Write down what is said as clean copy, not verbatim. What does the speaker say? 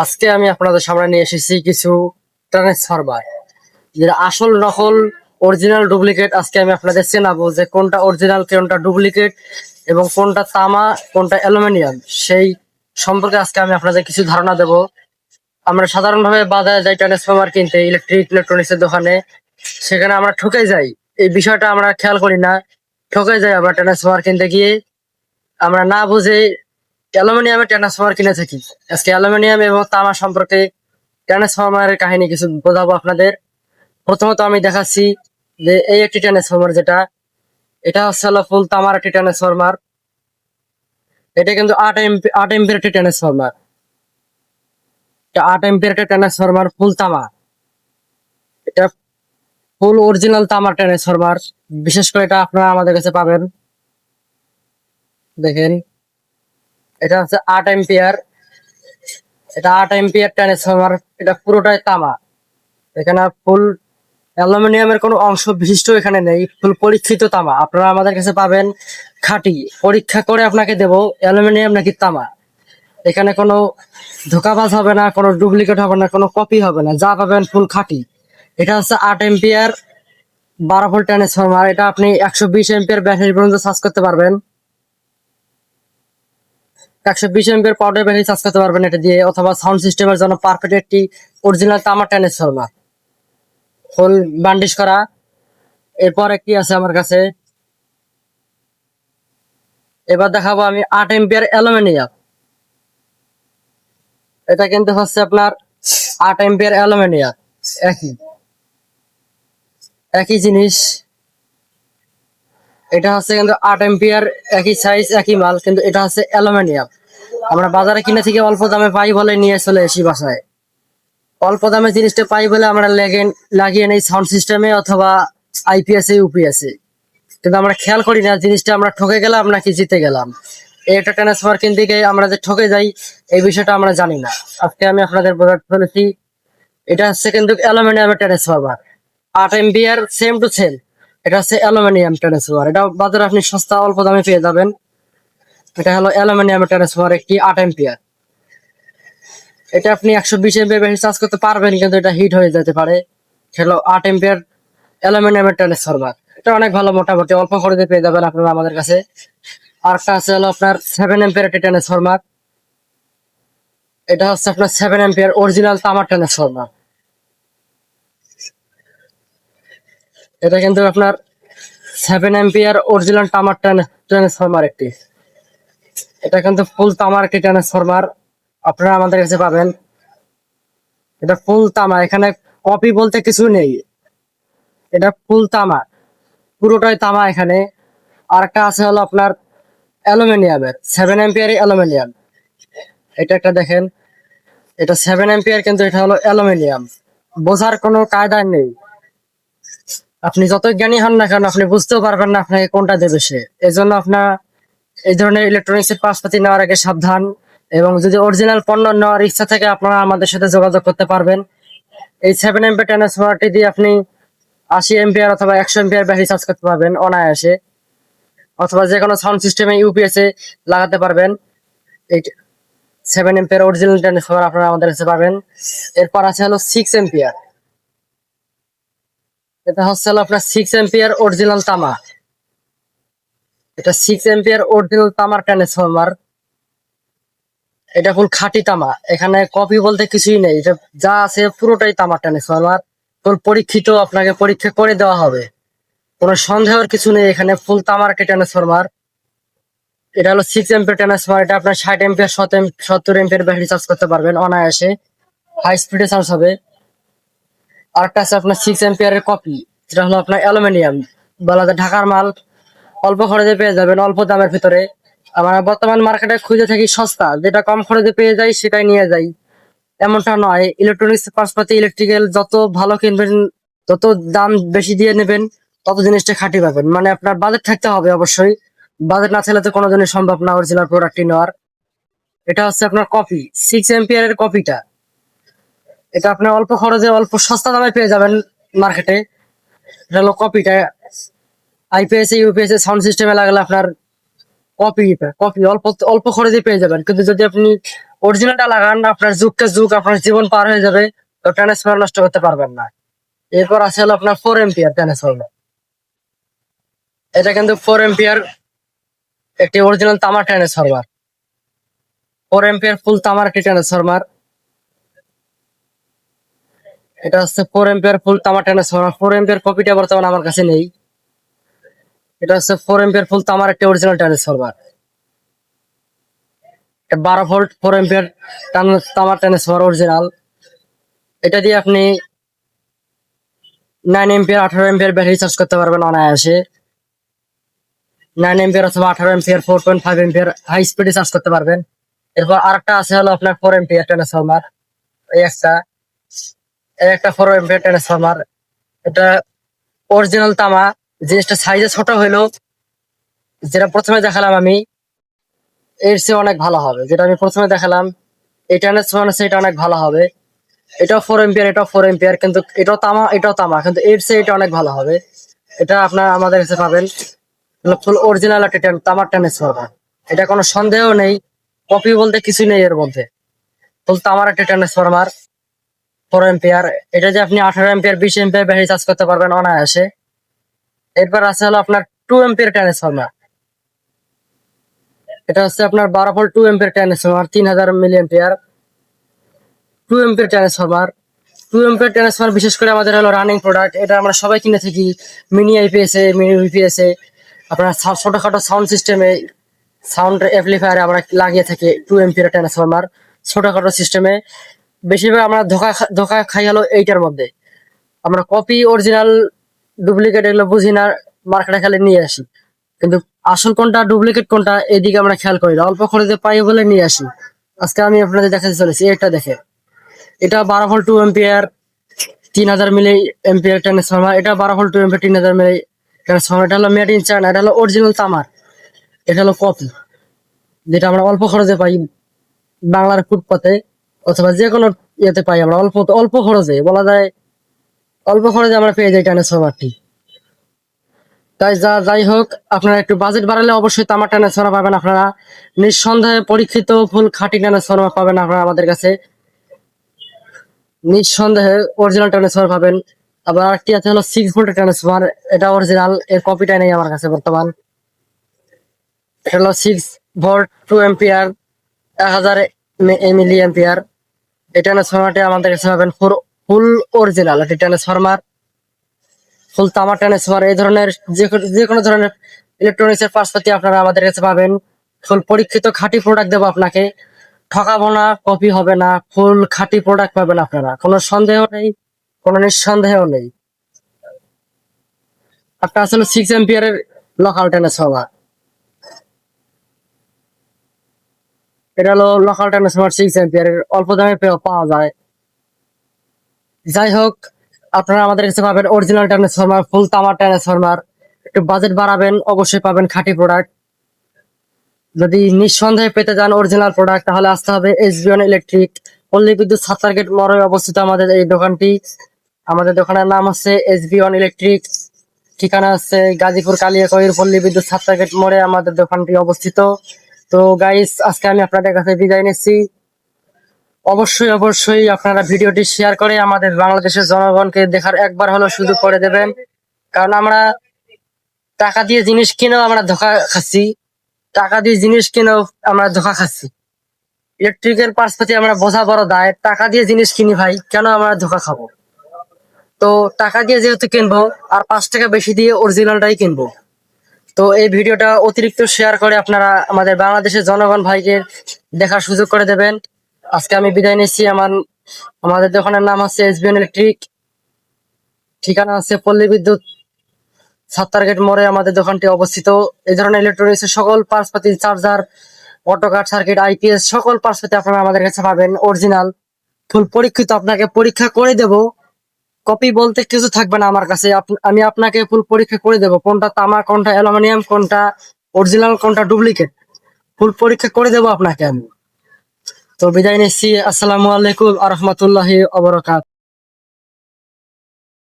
আজকে আমি আপনাদের সামনে নিয়ে এসেছি কিছু ট্রান্সফরমার, যেটা আসল নকল অরিজিনাল ডুপ্লিকেট। আজকে আমি আপনাদের চেনাবো যে কোনটা অরিজিনাল কোনটা ডুপ্লিকেট এবং কোনটা তামা কোনটা অ্যালুমিনিয়াম, সেই সম্পর্কে আজকে আমি আপনাদের কিছু ধারণা দেব। আমরা সাধারণভাবে বাজারে যাই ট্রান্সফরমার কিনতে, ইলেকট্রনিক্স এর দোকানে, সেখানে আমরা ঠকে যাই। এই বিষয়টা আমরা খেয়াল করি না, ঠকে যাই আমরা ট্রান্সফরমার কিনতে গিয়ে। আমরা না বুঝে অ্যালুমিনিয়ামের ট্রান্সফরমার কিনে থাকি। আজকে অ্যালুমিনিয়াম এবং তামা সম্পর্কে ট্রান্সফরমারের কাহিনী কিছু বোঝাবো আপনাদের। প্রথমত আমি দেখাচ্ছি যে এই একটি ট্রান্সফরমার, এটা হচ্ছে হলো ফুল তামার একটি ট্রান্সফরমার। এটা কিন্তু 8 এম্পিয়ার একটি ট্রান্সফরমার। এটা 8 এম্পিয়ার একটা ট্রান্সফরমার, ফুল তামা। এটা ফুল অরিজিনাল তামার ট্রান্সফরমার। বিশেষ করে এটা আপনারা আমাদের কাছে পাবেন। দেখেন, এটা হচ্ছে 8 এম্পিয়ার। এটা 8 এম্পিয়ার ট্রান্সফরমার। এটা পুরোটাই তামা। এখানে ফুল অ্যালুমিনিয়ামের কোনো অংশ বিশিষ্ট এখানে নেই, ফুল পরীক্ষিত তামা আপনারা আমাদের কাছে পাবেন। খাঁটি পরীক্ষা করে আপনাকে দেব অ্যালুমিনিয়াম নাকি তামা। এখানে কোনো ধোকাবাজ হবে না, কোনো ডুপ্লিকেট হবে না, কোনো কপি হবে না, যা পাবেন ফুল খাঁটি। এটা হচ্ছে 8 এম্পিয়ার 12 ভোল্ট ট্রান্সফরমার। এটা আপনি 120 এম্পিয়ার ব্যাটারি পর্যন্ত চার্জ করতে পারবেন। 120 এম্পিয়ার পাউডার ব্যাটারি চার্জ করতে পারবেন এটা দিয়ে, অথবা সাউন্ড সিস্টেমের জন্য পারফেক্ট একটি অরিজিনাল তামার ট্রান্সফরমার, ফুল বান্ডিশ করা। এরপর একটি আছে আমার কাছে, এবার দেখাবো আমি 8 এম্পিয়ার অ্যালুমিনিয়াম। এটা কিন্তু হচ্ছে আপনার 8 এম্পিয়ার অ্যালুমিনিয়াম। একই একই জিনিস। এটা হচ্ছে কিন্তু 8 এম্পিয়ার, একই সাইজ একই মাল, কিন্তু এটা হচ্ছে অ্যালুমিনিয়াম। আমরা বাজারে কিনে থেকে অল্প দামে পাই বলে নিয়ে চলে এসি বাসায়। অল্প দামে জিনিসটা পাই বলে আমরা লাগিয়ে নেই সাউন্ড সিস্টেমে অথবা আইপিএস ইউপিএস এ, কিন্তু আমরা খেয়াল করি না জিনিসটা আমরা ঠকে গেলাম নাকি জিতে গেলাম। এই একটা ট্রান্সফার কিনতে গিয়ে আমরা যে ঠকে যাই, এই বিষয়টা আমরা জানি না। আজকে আমি আপনাদের বোঝাতে চলেছি, এটা হচ্ছে কিন্তু অ্যালুমিনিয়ামের transformer. 8 ampere same to same. এটা হচ্ছে অ্যালুমিনিয়াম ট্রান্সফরমার। এটা বাজারে আপনি সস্তা অল্প দামে পেয়ে যাবেন। এটা হলো অ্যালুমিনিয়ামের ট্রান্সফরমার, একটি 8 এম্পিয়ার। এটা আপনি 120 এম্পিয়ার বেশি চার্জ করতে পারবেন, কিন্তু এটা হিট হয়ে যেতে পারে। হলো 8 এম্পিয়ার অ্যালুমিনিয়ামের ট্রান্সফরমার। এটা অনেক ভালো, মোটামুটি অল্প খরচে পেয়ে যাবেন আপনারা আমাদের কাছে। আরেকটা আছে হলো আপনার 7 এম্পিয়ার একটি ট্রান্সফরমার। এটা হচ্ছে আপনার 7 এম্পিয়ার অরিজিনাল তামার ট্রান্সফরমার। এটা কিন্তু আপনার 7 এম্পিয়ার অরিজিনাল তামার ট্রান্সফরমার একটি। এটা কিন্তু ফুল তামার একটি ট্রান্সফরমার, আপনারা আমাদের কাছে পাবেন। এটা ফুল তামা, এখানে কপি বলতে কিছু নেই। এটা ফুল তামা, পুরোটাই তামা এখানে। আর একটা আছে হলো আপনার অ্যালুমিনিয়ামের 7 এম্পিয়ার অ্যালুমিনিয়াম। এটা একটা দেখেন, এটা 7 এম্পিয়ার, কিন্তু এটা হলো অ্যালুমিনিয়াম। বোঝার কোনো কায়দা নেই। আপনি যতই জ্ঞানী হন না কেন, আপনি বুঝতেও পারবেন না আপনাকে কোনটা দেবে সে। এই জন্য আপনার এই ধরনের ইলেকট্রনিক্স এর পাশাপাশি নেওয়ার আগে সাবধান। এবং যদি অরিজিনাল পণ্য নেওয়ার ইচ্ছা থাকে, আপনারা আমাদের সাথে যোগাযোগ করতে পারবেন। এই 7 এম্পিয়ার ট্রান্সফরমারটি দিয়ে আপনি 80 এম্পিয়ার অথবা 100 এম্পিয়ার ব্যাটারি চার্জ করতে পারবেন অনায়াসে, অথবা যে কোনো সাউন্ড সিস্টেমে ইউপিএস এ লাগাতে পারবেন। এই 7 এম্পিয়ার অরিজিনাল ট্রান্সফরমার আপনারা আমাদের কাছে পাবেন। এরপর আছে হলো 6 এম্পিয়ার। এটা হচ্ছে হলো আপনার 6 এম্পিয়ার অরিজিনাল তামা। এটা 6 এম্পিয়ার অরিজিনাল তামার ট্রান্সফরমার। এটা ফুল খাঁটি তামা, এখানে কপি বলতে কিছুই নেই। এটা যা আছে পুরোটাই তামার ট্রান্সফরমার, ফুল পরীক্ষিত, আপনাকে পরীক্ষা করে দেওয়া হবে। কোনো সন্দেহের কিছু নেই, এখানে ফুল তামার একটা ট্রান্সফরমার। এটা হলো 6 এম্পিয়ার ট্রান্সফরমার। এটা আপনার 60 এম্পিয়ার 70 এম্পিয়ার ব্যাটারি চার্জ করতে পারবেন অনায়াসে, হাই স্পিডে চার্জ হবে। আরেকটা আছে আপনার 6 এম্পিয়ারের কপি, যেটা হলো আপনার অ্যালুমিনিয়াম, বলা যায় ঢাকার মাল। অল্প খরচে পেয়ে যাবেন, অল্প দামের ভিতরে। আমরা বর্তমান মার্কেটে খুঁজে থাকি সস্তা, যেটা কম খরচে পেয়ে যাই সেটাই নিয়ে যাই। এমনটা নয়, ইলেকট্রনিক্স পাশাপাশি ইলেকট্রিক্যাল যত ভালো কিনবেন, তত দাম বেশি দিয়ে নেবেন, তত জিনিসটা খাঁটি পাবেন। মানে আপনার বাজেট থাকতে হবে অবশ্যই। বাজেট না থাকলে তো কোনো দিনই সম্ভব না অরিজিনাল প্রোডাক্টটি নেওয়ার। এটা হচ্ছে আপনার কপি, 6 এম্পিয়ারের কপিটা। এটা আপনার অল্প খরচে অল্প সস্তা দামে পেয়ে যাবেন মার্কেটে। এটা হলো কপিটা। আইপিএস ইউপিএস সাউন্ড সিস্টেমে লাগালে আপনার কপি কপি অল্প অল্প খরচে পেয়ে যাবেন। কিন্তু যদি আপনি অরিজিনালটা লাগান, আপনার যুগকে যুগ আপনার জীবন পার হয়ে যাবে, তো ট্রান্সফরমার নষ্ট করতে পারবেন না। এরপর আছে হলো আপনার 4 এম্পিয়ার ট্রান্সফরমার। এটা কিন্তু 4 এম্পিয়ার একটি অরিজিনাল তামার ট্রান্সফরমার। 4 এম্পিয়ার ফুল তামার একটি ট্রান্সফরমার। এটা হচ্ছে 4 এম্পিয়ার ফুল তামার ট্রান্সফরমার। 4 এম্পিয়ার কপিটা বর্তমানে আমার কাছে নেই। এটা হচ্ছে 4 এম্পিয়ার ফুল তামার একটি অরিজিনাল ট্রান্সফরমার। 12 ভোল্ট 4 এম্পিয়ার তামার ট্রান্সফরমার অরিজিনাল। এটা দিয়ে আপনি 9 এম্পিয়ার 18 এম্পিয়ার ব্যাটারি চার্জ করতে পারবেন অনায়াসে। 9 এম্পিয়ার অথবা 18 এম্পিয়ার 4.5 এম্পিয়ার হাই স্পিডে চার্জ করতে পারবেন। এরপর আরেকটা আছে হলো আপনার 4 এম্পিয়ার ট্রান্সফরমার। এই একটা 4 এম্পিয়ার ট্রান্সফরমার। এটা অরিজিনাল তামা, জিনিসটা সাইজে ছোট হইলো, যেটা প্রথমে দেখালাম আমি এর চেয়ে অনেক ভালো হবে। যেটা আমি প্রথমে দেখালাম এই ট্রান্সফরমার সেটা অনেক ভালো হবে। এটাও 4 এম্পিয়ার, এটাও 4 এম্পিয়ার, কিন্তু এটাও তামা এটাও তামা, কিন্তু এর চেয়ে এটা অনেক ভালো হবে। এটা আপনার আমাদের কাছে পাবেন ফুল অরিজিনাল একটা তামার ট্রান্সফরমার। এটা কোনো সন্দেহ নেই, কপি বলতে কিছু নেই এর মধ্যে। ফুল তামার একটা ট্রান্সফরমার 4 এম্পিয়ার। এটা যে আপনি 18 এম্পিয়ার 20 এম্পিয়ার ব্যাটারি চার্জ করতে পারবেন অনায়াসে। এরপর আছে হলো আপনার 2 এম্পিয়ার ট্রান্সফরমার। এটা হচ্ছে আপনার 12 volt 2 ampere transformer, 3000 milli ampere 2 ampere transformer. 2 ampere transformer বিশেষ করে আমাদের হলো রানিং প্রোডাক্ট। এটা আমরা সবাই কিনে থাকি মিনি আইপিএসে, মিনি ইউপিএসে, আপনার ছোটখাটো সাউন্ড সিস্টেমে, সাউন্ড অ্যাম্পলিফায়ারে আমরা লাগিয়ে থাকি 2 এম্পিয়ার ট্রান্সফরমার ছোটখাটো সিস্টেমে। বেশিরভাগ আমরা ধোকা খাই হলো এইটার মধ্যে। আমরা কপি অরিজিনাল ডুপ্লিকেট এগুলো বুঝি না, মার্কেটে খালি নিয়ে আসি, কিন্তু আসল কোনটা ডুপ্লিকেট কোনটা এদিকে আমরা খেয়াল করি না, অল্প খরচে পাই বলে নিয়ে আসি। আজকে আমি আপনাদের দেখাতে চলেছি, এটা দেখে। এটা 12 volt 2 ampere 3000 milli ampere transformer. এটা 12 ভোল্ট 2 এম্পিয়ার 3000 মিলি ট্রান্সফরমার। এটা হলো মেড ইন চায়না, এটা হলো অরিজিনাল তামার, এটা হলো কপি, যেটা আমরা অল্প খরচে পাই বাংলার ফুটপাতে অথবা যে কোনো ইয়েতে পাই আমরা অল্প অল্প খরচে, বলা যায় অল্প খরচে আমরা পেয়ে যাই ট্রান্সফরমারটি। তাই যাই হোক, আপনারা একটু বাজেট বাড়ালে অবশ্যই তামার ট্রান্সফরমার পাবেন আপনারা। নিঃসন্দেহে পরীক্ষিত ফুল খাঁটি ট্রান্সফরমার পাবেন আপনারা আমাদের কাছে, নিঃসন্দেহে অরিজিনাল ট্রান্সফরমার পাবেন। আবার আরেকটি আছে হলো 6 ভোল্টের ট্রান্সফরমার। এটা অরিজিনাল, এর কপিটা নেই আমার কাছে বর্তমান। এটা হলো 6 ভোল্ট 2 এম্পিয়ার 1000 মিলি এম্পিয়ার। এই ট্রান্সফরমারটি আমাদের কাছে পাবেন ফুল অরিজিনাল একটি ট্রান্সফরমার, ফুল তামার ট্রান্সফার। এই ধরনের যে কোনো ধরনের ইলেকট্রনিক্স এর পার্টসপাতি আপনারা আমাদের কাছে পাবেন। ফুল পরীক্ষিত খাঁটি প্রোডাক্ট দেবো আপনাকে, ঠকাবো না, কপি হবে না, ফুল খাঁটি প্রোডাক্ট পাবেন আপনারা, কোনো সন্দেহ নেই, কোনো নিঃসন্দেহ নেই। একটা আসলে 6 এম্পিয়ারের লোকাল ট্রান্সফরমার। এটা হলো লোকাল ট্রান্সফরমার 6 এম্পিয়ারের, অল্প দামে পাওয়া যায়। যাই হোক, আপনারা আমাদের কাছে পাবেন অরিজিনাল ট্রান্সফরমার, ফুল তামার ট্রান্সফরমার। একটু বাজেট বাড়াবেন, অবশ্যই পাবেন খাঁটি প্রোডাক্ট। যদি নিঃসন্দেহে পেতে যান অরিজিনাল প্রোডাক্ট, তাহলে আসতে হবে এসবিওন ইলেকট্রিক, পল্লী বিদ্যুৎ সাবমার্কেট মোড়ে অবস্থিত আমাদের এই দোকানটি। আমাদের দোকানের নাম হচ্ছে এসবিওন ইলেকট্রিক, ঠিকানা হচ্ছে গাজীপুর কালিয়াকৈর পল্লী বিদ্যুৎ সাবমার্কেট মোড়ে আমাদের দোকানটি অবস্থিত। তো গাইস, আজকে আমি আপনাদের কাছে বিদায় নিচ্ছি। অবশ্যই অবশ্যই আপনারা ভিডিওটি শেয়ার করে আমাদের বাংলাদেশের জনগণকে দেখার একবার হলো সুযোগ করে দেবেন। কারণ আমরা টাকা দিয়ে জিনিস কিনেও আমরা ধোকা খাচ্ছি, টাকা দিয়ে জিনিস কিনেও আমরা ধোকা খাচ্ছি। ইলেকট্রিকের পার্সপাতি আমরা বোঝা বড় দায়, টাকা দিয়ে জিনিস কিনি ভাই, কেন আমরা ধোকা খাবো? তো টাকা দিয়ে যেহেতু কিনবো, আর 5 টাকা বেশি দিয়ে অরিজিনালটাই কিনবো। তো এই ভিডিওটা অতিরিক্ত শেয়ার করে আপনারা আমাদের বাংলাদেশের জনগণ ভাইকে দেখার সুযোগ করে দেবেন। আজকে আমি বিদায় নিচ্ছি। আমাদের দোকানের নাম হচ্ছে এসবিএন ইলেকট্রিক, ঠিকানা হচ্ছে পল্লী বিদ্যুৎ সাত্তারগেট মোড়ে আমাদের দোকানটি অবস্থিত। এই ধরনের ইলেকট্রনিক্স এর সকল পার্টসপাতি, charger, auto cut, circuit, IPS সকল পার্টসপাতি আপনারা আমাদের কাছে পাবেন অরিজিনাল, ফুল পরীক্ষিত। আপনাকে পরীক্ষা করে দেব, কপি বলতে কিছু থাকবে না আমার কাছে। আমি আপনাকে ফুল পরীক্ষা করে দেব, কোনটা তামা, কোনটা অ্যালুমিনিয়াম, কোনটা অরিজিনাল, কোনটা ডুপ্লিকেট, ফুল পরীক্ষা করে দেব আপনাকে আমি। তো বিদায় নিচ্ছি। আসসালামু আলাইকুম আ রহমতুল্লাহি ওয়া বারাকাতুহু।